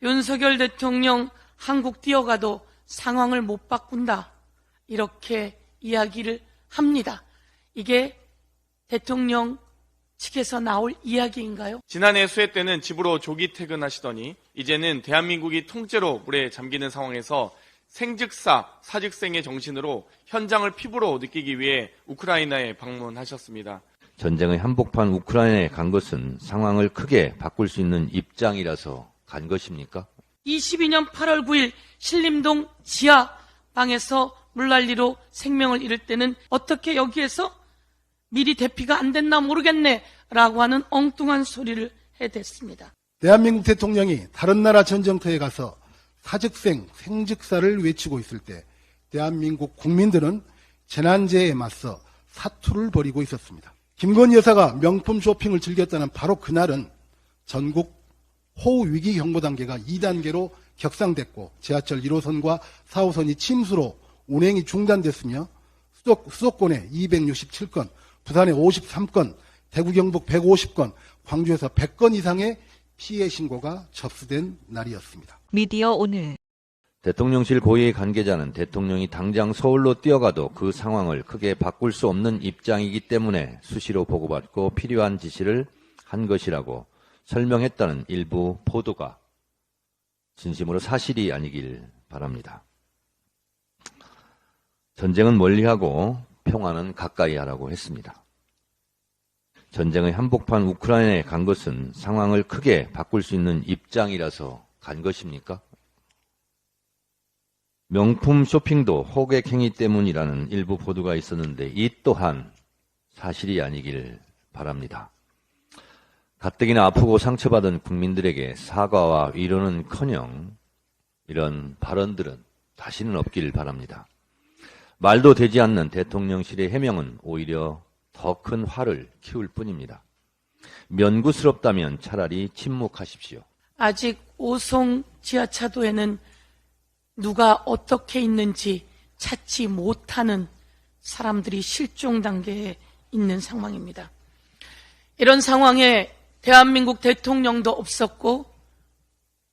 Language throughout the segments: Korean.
윤석열 대통령 한국 뛰어가도 상황을 못 바꾼다, 이렇게 이야기를 합니다. 이게 대통령 측에서 나올 이야기인가요? 지난해 수해 때는 집으로 조기 퇴근하시더니 이제는 대한민국이 통째로 물에 잠기는 상황에서 생즉사, 사즉생의 정신으로 현장을 피부로 느끼기 위해 우크라이나에 방문하셨습니다. 전쟁의 한복판 우크라이나에 간 것은 상황을 크게 바꿀 수 있는 입장이라서 간 것입니까? 22년 8월 9일 신림동 지하방에서 물난리로 생명을 잃을 때는 어떻게 여기에서 미리 대피가 안 됐나 모르겠네 라고 하는 엉뚱한 소리를 해댔습니다. 대한민국 대통령이 다른 나라 전쟁터에 가서 사즉생, 생즉사를 외치고 있을 때 대한민국 국민들은 재난재해에 맞서 사투를 벌이고 있었습니다. 김건희 여사가 명품 쇼핑을 즐겼다는 바로 그날은 전국 호우위기 경보 단계가 2단계로 격상됐고 지하철 1호선과 4호선이 침수로 운행이 중단됐으며 수도권에 267건, 부산에 53건, 대구 경북 150건, 광주에서 100건 이상의 피해 신고가 접수된 날이었습니다. 미디어 오늘 대통령실 고위의 관계자는 대통령이 당장 서울로 뛰어가도 그 상황을 크게 바꿀 수 없는 입장이기 때문에 수시로 보고받고 필요한 지시를 한 것이라고 설명했다는 일부 보도가 진심으로 사실이 아니길 바랍니다. 전쟁은 멀리하고 평화는 가까이 하라고 했습니다. 전쟁의 한복판 우크라이나에 간 것은 상황을 크게 바꿀 수 있는 입장이라서 간 것입니까? 명품 쇼핑도 호객 행위 때문이라는 일부 보도가 있었는데 이 또한 사실이 아니길 바랍니다. 가뜩이나 아프고 상처받은 국민들에게 사과와 위로는커녕 이런 발언들은 다시는 없길 바랍니다. 말도 되지 않는 대통령실의 해명은 오히려 더 큰 화를 키울 뿐입니다. 면구스럽다면 차라리 침묵하십시오. 아직 오송 지하차도에는 누가 어떻게 있는지 찾지 못하는 사람들이 실종 단계에 있는 상황입니다. 이런 상황에 대한민국 대통령도 없었고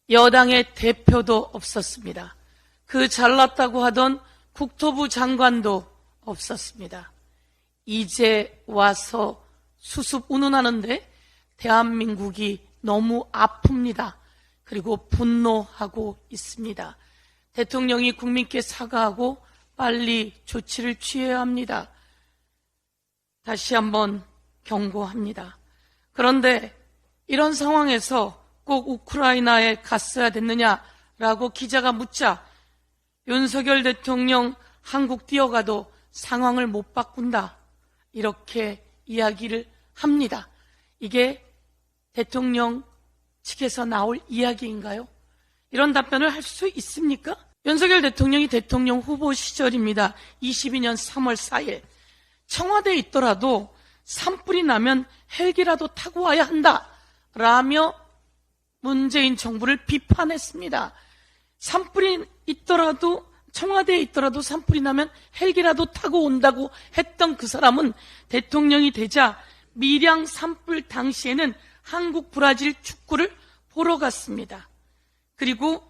여당의 대표도 없었습니다. 그 잘났다고 하던 국토부 장관도 없었습니다. 이제 와서 수습 운운하는데 대한민국이 너무 아픕니다. 그리고 분노하고 있습니다. 대통령이 국민께 사과하고 빨리 조치를 취해야 합니다. 다시 한번 경고합니다. 그런데 이런 상황에서 꼭 우크라이나에 갔어야 됐느냐라고 기자가 묻자 윤석열 대통령 한국 뛰어가도 상황을 못 바꾼다, 이렇게 이야기를 합니다. 이게 대통령 측에서 나올 이야기인가요? 이런 답변을 할 수 있습니까? 윤석열 대통령이 대통령 후보 시절입니다. 22년 3월 4일 청와대에 있더라도 산불이 나면 헬기라도 타고 와야 한다 라며 문재인 정부를 비판했습니다. 산불이 있더라도 청와대에 있더라도 산불이 나면 헬기라도 타고 온다고 했던 그 사람은 대통령이 되자 밀양 산불 당시에는 한국 브라질 축구를 보러 갔습니다. 그리고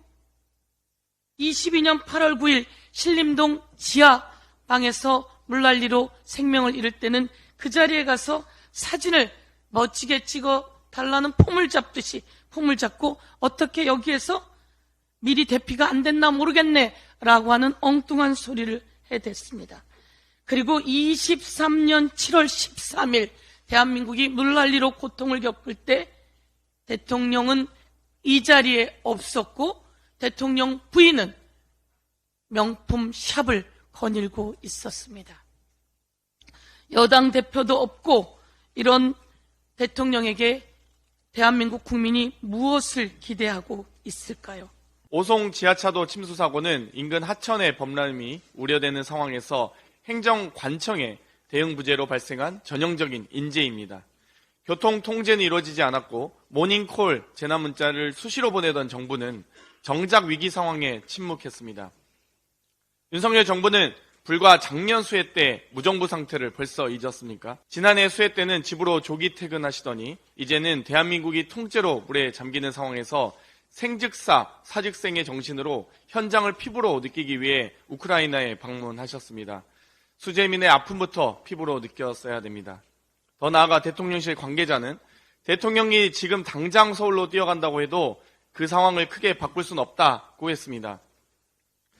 22년 8월 9일 신림동 지하방에서 물난리로 생명을 잃을 때는 그 자리에 가서 사진을 멋지게 찍어 달라는 폼을 잡듯이 폼을 잡고 어떻게 여기에서 미리 대피가 안 됐나 모르겠네 라고 하는 엉뚱한 소리를 해댔습니다. 그리고 23년 7월 13일 대한민국이 물난리로 고통을 겪을 때 대통령은 이 자리에 없었고 대통령 부인은 명품 샵을 거닐고 있었습니다. 여당 대표도 없고 이런 대통령에게 대한민국 국민이 무엇을 기대하고 있을까요? 오송 지하차도 침수 사고는 인근 하천의 범람이 우려되는 상황에서 행정관청의 대응 부재로 발생한 전형적인 인재입니다. 교통 통제는 이루어지지 않았고 모닝콜 재난 문자를 수시로 보내던 정부는 정작 위기 상황에 침묵했습니다. 윤석열 정부는 불과 작년 수해 때 무정부 상태를 벌써 잊었습니까? 지난해 수해 때는 집으로 조기 퇴근하시더니 이제는 대한민국이 통째로 물에 잠기는 상황에서 생즉사, 사즉생의 정신으로 현장을 피부로 느끼기 위해 우크라이나에 방문하셨습니다. 수재민의 아픔부터 피부로 느꼈어야 됩니다. 더 나아가 대통령실 관계자는 대통령이 지금 당장 서울로 뛰어간다고 해도 그 상황을 크게 바꿀 수는 없다고 했습니다.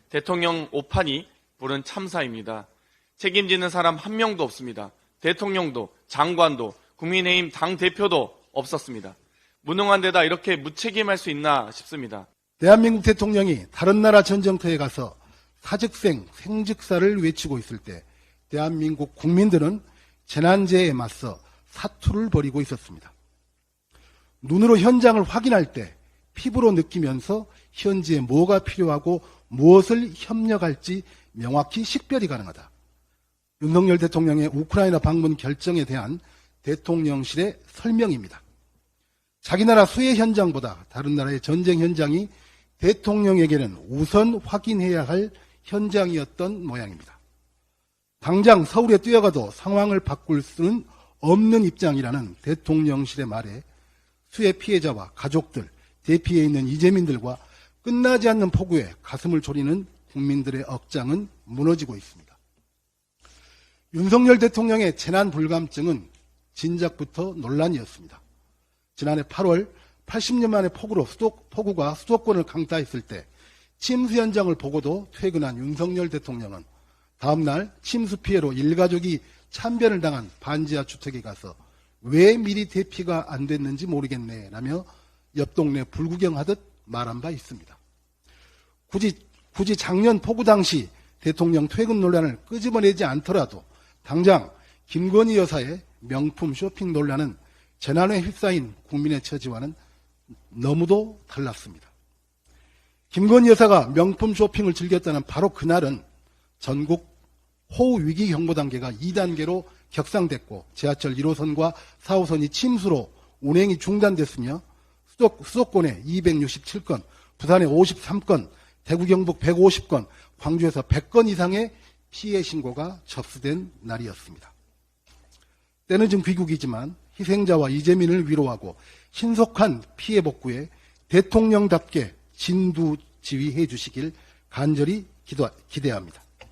대통령 오판이 부른 참사입니다. 책임지는 사람 한 명도 없습니다. 대통령도 장관도 국민의힘 당대표도 없었습니다. 무능한 데다 이렇게 무책임할 수 있나 싶습니다. 대한민국 대통령이 다른 나라 전쟁터에 가서 사즉생, 생즉사를 외치고 있을 때 대한민국 국민들은 재난재해에 맞서 사투를 벌이고 있었습니다. 눈으로 현장을 확인할 때 피부로 느끼면서 현지에 뭐가 필요하고 무엇을 협력할지 명확히 식별이 가능하다. 윤석열 대통령의 우크라이나 방문 결정에 대한 대통령실의 설명입니다. 자기 나라 수해 현장보다 다른 나라의 전쟁 현장이 대통령에게는 우선 확인해야 할 현장이었던 모양입니다. 당장 서울에 뛰어가도 상황을 바꿀 수는 없는 입장이라는 대통령실의 말에 수해 피해자와 가족들, 대피해 있는 이재민들과 끝나지 않는 폭우에 가슴을 졸이는 국민들의 억장은 무너지고 있습니다. 윤석열 대통령의 재난 불감증은 진작부터 논란이었습니다. 지난해 8월 80년 만에 폭우가 수도권을 강타했을 때 침수 현장을 보고도 퇴근한 윤석열 대통령은 다음날 침수 피해로 일가족이 참변을 당한 반지하 주택에 가서 왜 미리 대피가 안 됐는지 모르겠네 라며 옆 동네 불구경하듯 말한 바 있습니다. 굳이 작년 폭우 당시 대통령 퇴근 논란을 끄집어내지 않더라도 당장 김건희 여사의 명품 쇼핑 논란은 재난에 휩싸인 국민의 처지와는 너무도 달랐습니다. 김건희 여사가 명품 쇼핑을 즐겼다는 바로 그날은 전국 호우 위기 경보 단계가 2단계로 격상됐고 지하철 1호선과 4호선이 침수로 운행이 중단됐으며 수도권에 267건, 부산에 53건, 대구 경북 150건, 광주에서 100건 이상의 피해 신고가 접수된 날이었습니다. 때는 좀 귀국이지만 희생자와 이재민을 위로하고 신속한 피해 복구에 대통령답게 진두지휘해 주시길 간절히 기대합니다.